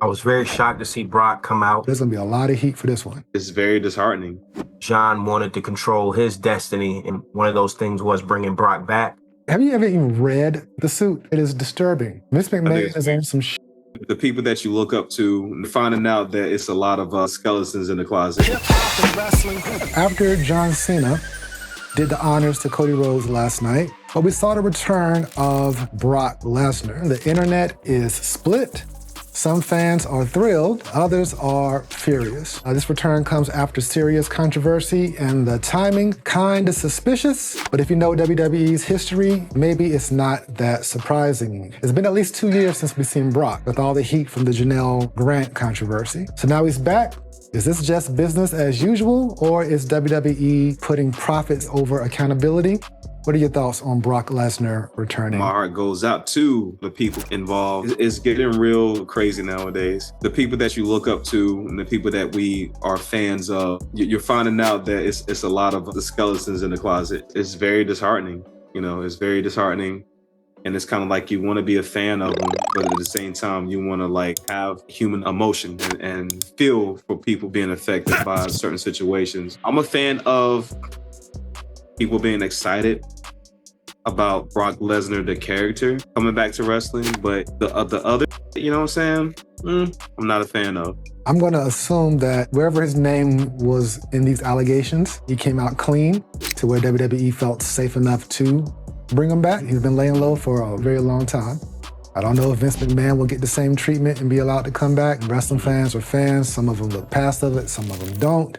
I was very shocked to see Brock come out. There's going to be a lot of heat for this one. It's very disheartening. John wanted to control his destiny, and one of those things was bringing Brock back. Have you ever even read the suit? It is disturbing. Vince McMahon is on some shit. The people that you look up to, finding out that it's a lot of skeletons in the closet. After John Cena did the honors to Cody Rhodes last night, but we saw the return of Brock Lesnar. The internet is split. Some fans are thrilled, others are furious. This return comes after serious controversy, and the timing kinda suspicious, but if you know WWE's history, maybe it's not that surprising. It's been at least 2 years since we've seen Brock, with all the heat from the Janelle Grant controversy. So now he's back. Is this just business as usual, or is WWE putting profits over accountability? What are your thoughts on Brock Lesnar returning? My heart goes out to the people involved. It's getting real crazy nowadays. The people that you look up to and the people that we are fans of, you're finding out that it's a lot of the skeletons in the closet. It's very disheartening. You know, it's very disheartening. And it's kind of like you want to be a fan of them, but at the same time, you want to like have human emotion and feel for people being affected by certain situations. I'm a fan of people being excited about Brock Lesnar, the character, coming back to wrestling, but the other, you know what I'm saying? I'm not a fan of. I'm going to assume that wherever his name was in these allegations, he came out clean to where WWE felt safe enough to bring him back. He's been laying low for a very long time. I don't know if Vince McMahon will get the same treatment and be allowed to come back. Wrestling fans are fans. Some of them look past of it, some of them don't.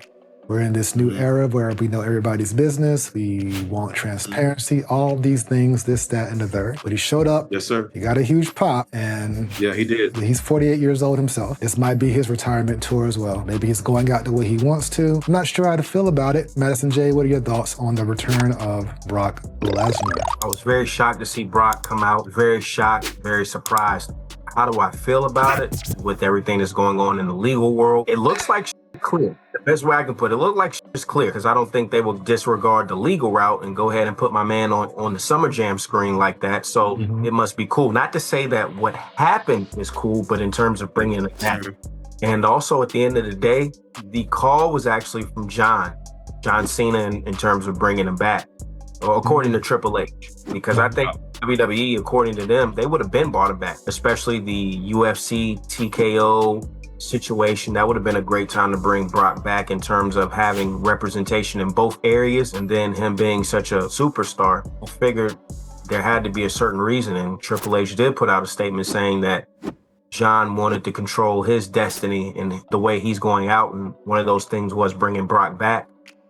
We're in this new era where we know everybody's business. We want transparency, all these things, this, that, and the third. But he showed up. Yes, sir. He got a huge pop, and yeah, he did. He's 48 years old himself. This might be his retirement tour as well. Maybe he's going out the way he wants to. I'm not sure how to feel about it. Madison Jay, what are your thoughts on the return of Brock Lesnar? I was very shocked to see Brock come out. Very shocked, very surprised. How do I feel about it with everything that's going on in the legal world? It looks like clear. The best way I can put it, look like it's clear, because I don't think they will disregard the legal route and go ahead and put my man on the Summer Jam screen like that. So it must be cool. Not to say that what happened is cool, but in terms of bringing it back. And also at the end of the day, the call was actually from John Cena in terms of bringing him back, or according to Triple H, because I think WWE, according to them, they would have been brought him back, especially the UFC TKO situation. That would have been a great time to bring Brock back in terms of having representation in both areas, and then him being such a superstar. I figured there had to be a certain reason, and Triple H did put out a statement saying that John wanted to control his destiny and the way he's going out, and one of those things was bringing Brock back.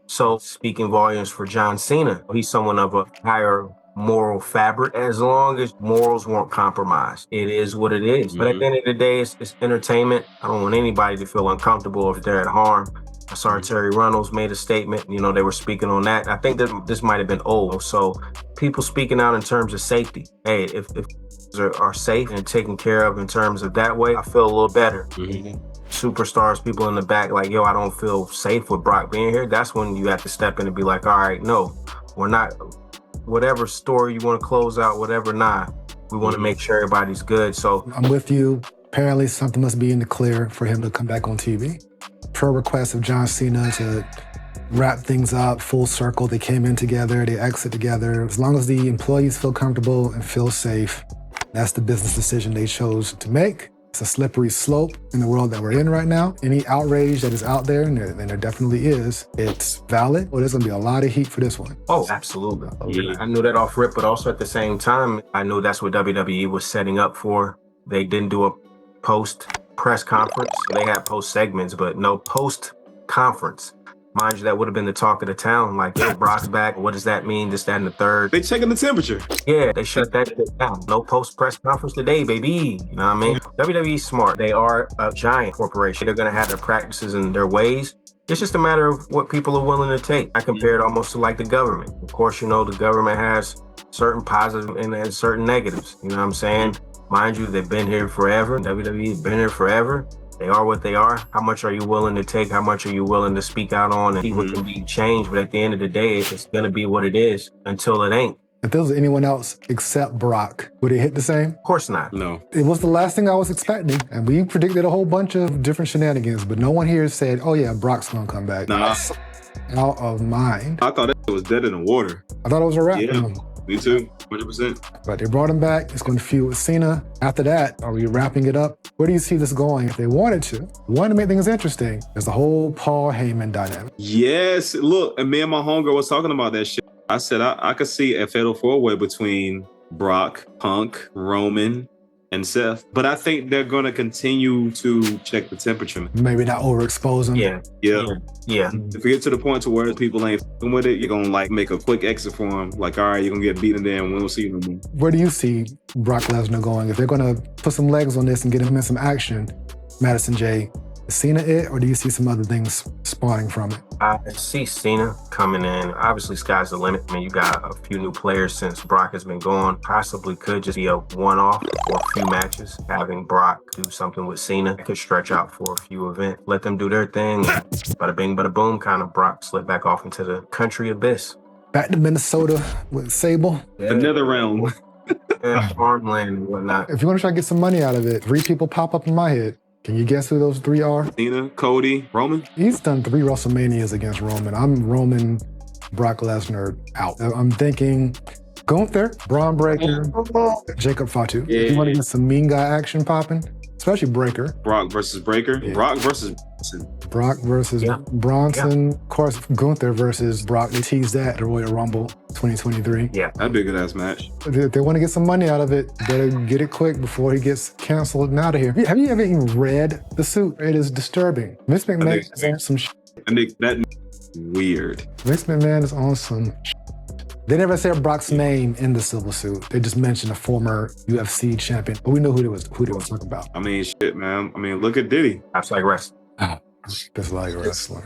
So speaking volumes for John Cena, he's someone of a higher moral fabric, as long as morals weren't compromised. It is what it is. But at the end of the day, it's entertainment. I don't want anybody to feel uncomfortable if they're at harm. I saw Terry Reynolds made a statement. You know, they were speaking on that. I think that this might have been old. So people speaking out in terms of safety. Hey, if are safe and taken care of in terms of that way, I feel a little better. Superstars, people in the back like, yo, I don't feel safe with Brock being here. That's when you have to step in and be like, all right, no, we're not. Whatever story you want to close out, whatever, we want to make sure everybody's good. So I'm with you. Apparently something must be in the clear for him to come back on TV. Per request of John Cena to wrap things up, full circle. They came in together, they exit together. As long as the employees feel comfortable and feel safe, that's the business decision they chose to make. It's a slippery slope in the world that we're in right now. Any outrage that is out there, and there definitely is, it's valid. Well, there's gonna be a lot of heat for this one. Oh, absolutely. I knew that off rip, but also at the same time, I knew that's what WWE was setting up for. They didn't do a post press conference. They had post segments, but no post conference. Mind you, that would have been the talk of the town. Like, yo, Brock's back. What does that mean? This, that, and the third. They checking the temperature. Yeah, they shut that shit down. No post-press conference today, baby. You know what I mean? WWE's smart. They are a giant corporation. They're going to have their practices and their ways. It's just a matter of what people are willing to take. I compare it almost to like the government. Of course, you know, the government has certain positives and certain negatives. You know what I'm saying? Mind you, they've been here forever. WWE's been here forever. They are what they are. How much are you willing to take? How much are you willing to speak out on and see what can be changed? But at the end of the day, it's going to be what it is until it ain't. If there was anyone else except Brock, would it hit the same? Of course not. No. It was the last thing I was expecting. And we predicted a whole bunch of different shenanigans, but no one here said, oh yeah, Brock's gonna come back. Nah. Out of mind. I thought it was dead in the water. I thought it was a wrap. Yeah, me too. 100%. But they brought him back. It's going to feud with Cena. After that, are we wrapping it up? Where do you see this going? If they wanted to make things interesting, there's the whole Paul Heyman dynamic. Yes. Look, and me and my homegirl was talking about that shit. I said I could see a fatal four-way between Brock, Punk, Roman, and Seth. But I think they're going to continue to check the temperature. Maybe not overexpose him. Yeah. If we get to the point to where people ain't f***ing with it, you're going to like make a quick exit for him. Like, all right, you're going to get beaten there and we don't see you no more. Where do you see Brock Lesnar going? If they're going to put some legs on this and get him in some action, Madison Jay, is Cena it, or do you see some other things spawning from it? I see Cena coming in. Obviously, sky's the limit. I mean, you got a few new players since Brock has been gone. Possibly could just be a one-off or a few matches. Having Brock do something with Cena could stretch out for a few events. Let them do their thing. Bada bing, bada boom, kind of Brock slip back off into the country abyss. Back to Minnesota with Sable. Yeah. Another round. Farmland and whatnot. If you want to try to get some money out of it, 3 people pop up in my head. Can you guess who those 3 are? Cena, Cody, Roman. He's done 3 WrestleManias against Roman. I'm Roman, Brock Lesnar out. I'm thinking Gunther, Braun Breaker, Jacob Fatu. Yeah. If you want to get some mean guy action popping, especially Breaker. Brock versus Breaker. Yeah. Brock versus Bronson. Brock versus Bronson. Of course, Gunther versus Brock. They teased that at the Royal Rumble 2023. Yeah. That'd be a good ass match. If they want to get some money out of it, better get it quick before he gets canceled and out of here. Have you ever even read the suit? It is disturbing. Vince McMahon is on some shit. That weird. Vince McMahon is on some shit. They never said Brock's name in the civil suit. They just mentioned a former UFC champion, but we know who they was talking about. I mean, shit, man. I mean, look at Diddy. That's like wrestling. Just like wrestling.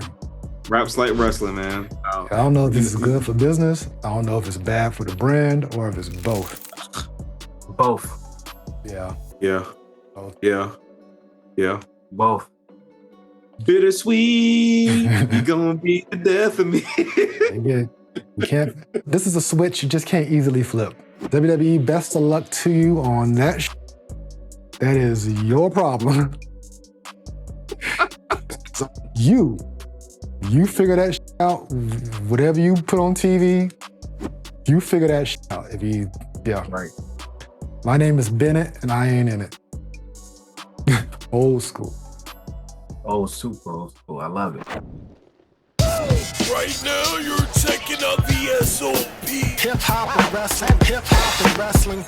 Raps like wrestling, man. I don't know if this is good for business. I don't know if it's bad for the brand or if it's both. Both. Yeah. Yeah. Both. Yeah. Both. Bittersweet. You gonna be the death of me. Yeah. You can't. This is a switch you just can't easily flip. WWE, best of luck to you on that. That is your problem. So you figure that out. Whatever you put on TV, you figure that out. Right. My name is Bennett, and I ain't in it. Old school. Oh, super old school. I love it. Right now, you're checking out the SOP. Hip hop and wrestling.